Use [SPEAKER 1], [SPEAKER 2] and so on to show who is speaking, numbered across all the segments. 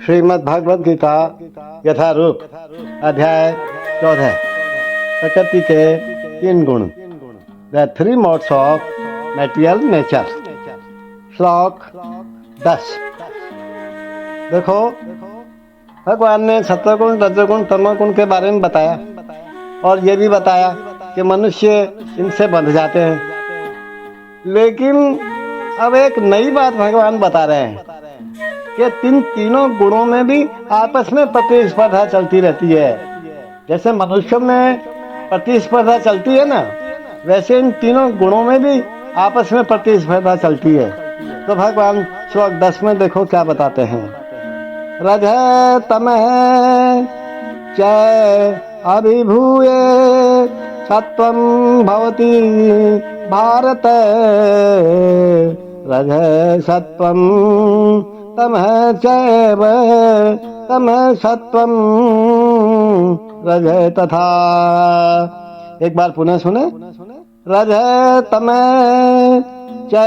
[SPEAKER 1] श्रीमद् भागवत गीता यथारूप अध्याय 14 प्रकृति के 3 गुण the 3 modes of material nature. श्लोक 10। देखो, भगवान ने सत्वगुण, रजोगुण, तमोगुण के बारे में बताया और ये भी बताया कि मनुष्य इनसे बंध जाते हैं। लेकिन अब एक नई बात भगवान बता रहे हैं कि तीनों गुणों में भी आपस में प्रतिस्पर्धा चलती रहती है। जैसे मनुष्य में प्रतिस्पर्धा चलती है ना, वैसे इन तीनों गुणों में भी आपस में प्रतिस्पर्धा चलती है। तो भगवान श्लोक 10 में देखो क्या बताते हैं। रजः तमः च अभिभूय सत्वं भवति भारत। रजः सत्वं तमः चैव तमः सत्वं रजः तथा। एक बार पुनः सुने। रजः तमः च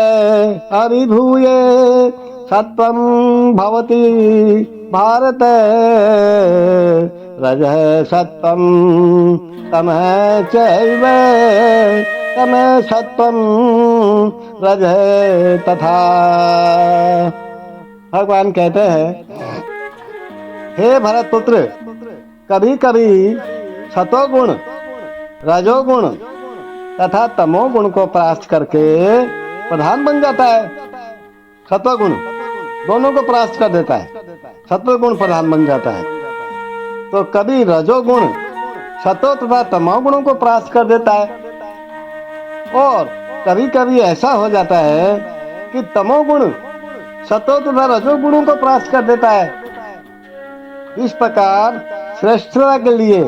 [SPEAKER 1] अभिभूय सत्वं भवति भारत। रजः सत्वं तमः चैव तमः सत्वं रजः तथा। भगवान कहते हैं, हे भरतपुत्र, कभी कभी सतोगुण, रजोगुण तथा तमोगुण को परास्त करके प्रधान बन जाता है। सतोगुण दोनों को परास्त कर देता है, सत्वगुण प्रधान बन जाता है। तो कभी रजोगुण सतो तथा तमोगुणों को परास्त कर देता है और कभी कभी ऐसा हो जाता है कि तमोगुण सतो तथा रजोगुणों को परास्त कर देता है। इस प्रकार श्रेष्ठता के लिए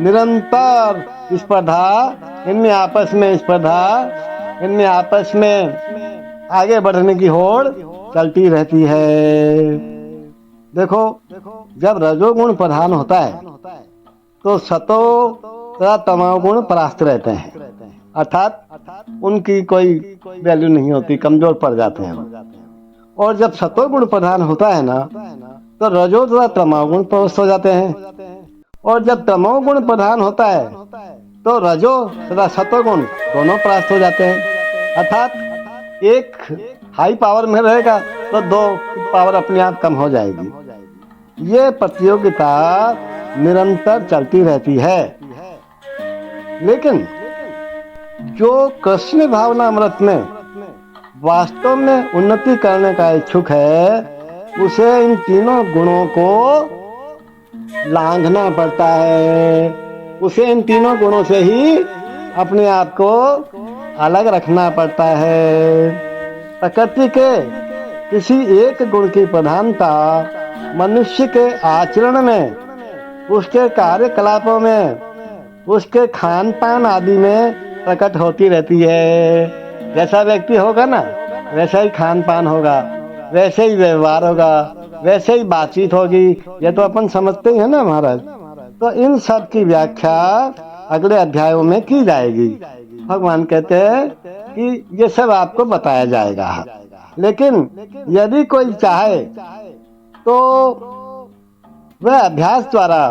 [SPEAKER 1] निरंतर स्पर्धा, इनमें आपस में स्पर्धा, इनमें आपस में आगे बढ़ने की होड़ चलती रहती है। देखो, जब रजोगुण प्रधान होता है तो सतो तथा तमोगुण परास्त रहते हैं, अर्थात उनकी कोई वैल्यू नहीं होती, कमजोर पड़ जाते हैं। और जब सतोगुण प्रधान होता है ना, तो रजो तथा तमोगुण परास्त हो जाते हैं। और जब तमोगुण प्रधान होता है तो रजो तथा सतोगुण दोनों परास्त हो जाते हैं। अर्थात एक हाई पावर में रहेगा तो दो पावर अपने आप कम हो जाएगी। ये प्रतियोगिता निरंतर चलती रहती है। लेकिन जो कृष्ण भावना अमृत में वास्तव में उन्नति करने का इच्छुक है, उसे इन तीनों गुणों को लांघना पड़ता है। उसे इन तीनों गुणों से ही अपने आप को अलग रखना पड़ता है। प्रकृति के किसी एक गुण की प्रधानता मनुष्य के आचरण में, उसके कार्यकलापों में, उसके खान पान आदि में प्रकट होती रहती है। जैसा व्यक्ति होगा ना, वैसा ही खान पान होगा, वैसे ही व्यवहार होगा, वैसे ही बातचीत होगी। ये तो अपन समझते ही है ना महाराज। तो इन सब की व्याख्या अगले अध्यायों में की जाएगी। भगवान कहते हैं कि ये सब आपको बताया जाएगा। लेकिन यदि कोई चाहे तो वह अभ्यास द्वारा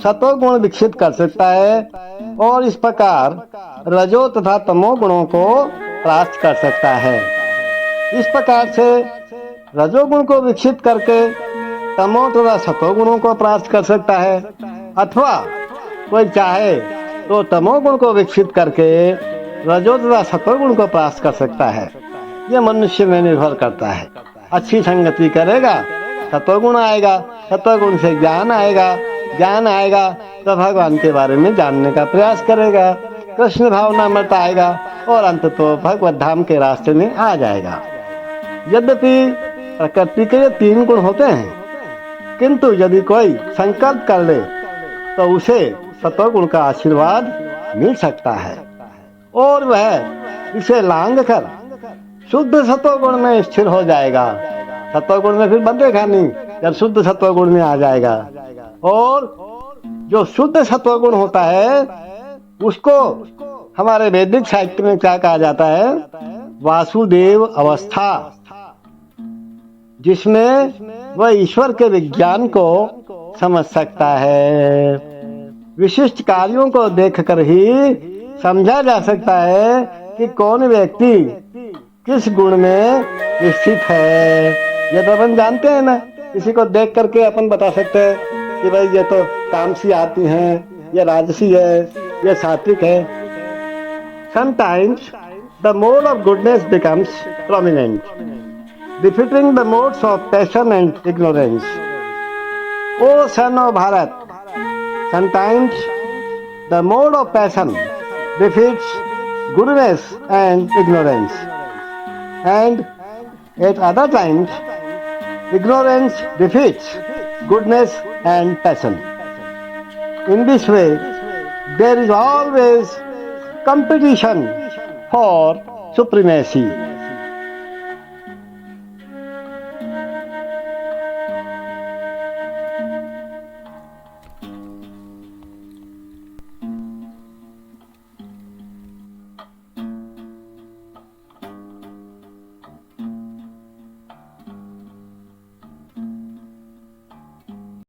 [SPEAKER 1] सतोगुण विकसित कर सकता है और इस प्रकार रजो तथा तमो गुणों को परास्त कर सकता है। इस प्रकार से रजोगुण को विकसित करके तमो तथा सतोगुणों को परास्त कर सकता है, अथवा कोई चाहे तो तमोगुण को विकसित करके रजो तथा सतोगुण को परास्त कर सकता है। यह मनुष्य में निर्भर करता है। अच्छी संगति करेगा, सतोगुण आएगा, सतोगुण से ज्ञान आएगा, ज्ञान आएगा तो भगवान के बारे में जानने का प्रयास करेगा, कृष्ण भावना अमृत आएगा और अंत तो भगवत धाम के रास्ते में आ जाएगा। यद्यपि प्रकृति के 3 गुण होते हैं, किंतु यदि कोई संकल्प कर ले तो उसे सतोगुण का आशीर्वाद मिल सकता है और वह इसे लांघ कर शुद्ध सतोगुण में स्थिर हो जाएगा। सतोगुण में फिर बंधेगा नहीं, जब शुद्ध सतोगुण में आ जाएगा। और जो शुद्ध सतोगुण होता है उसको हमारे वैदिक साहित्य में क्या कहा जाता है? वासुदेव अवस्था। जिसमें वह ईश्वर के विज्ञान को समझ सकता है। विशिष्ट कार्यों को देखकर ही समझा जा सकता है कि कौन व्यक्ति किस गुण में स्थित है। ये तो अपन जानते हैं ना, किसी को देख करके अपन बता सकते हैं कि भाई ये तो तामसी आती हैं, ये राजसी है, ये सात्विक है। Sometimes the mode of goodness becomes prominent, defeating the modes of passion and ignorance. O son of Bharat, sometimes the mode of passion defeats goodness and ignorance, and at other times, ignorance defeats goodness and passion. In this way, there is always competition for supremacy.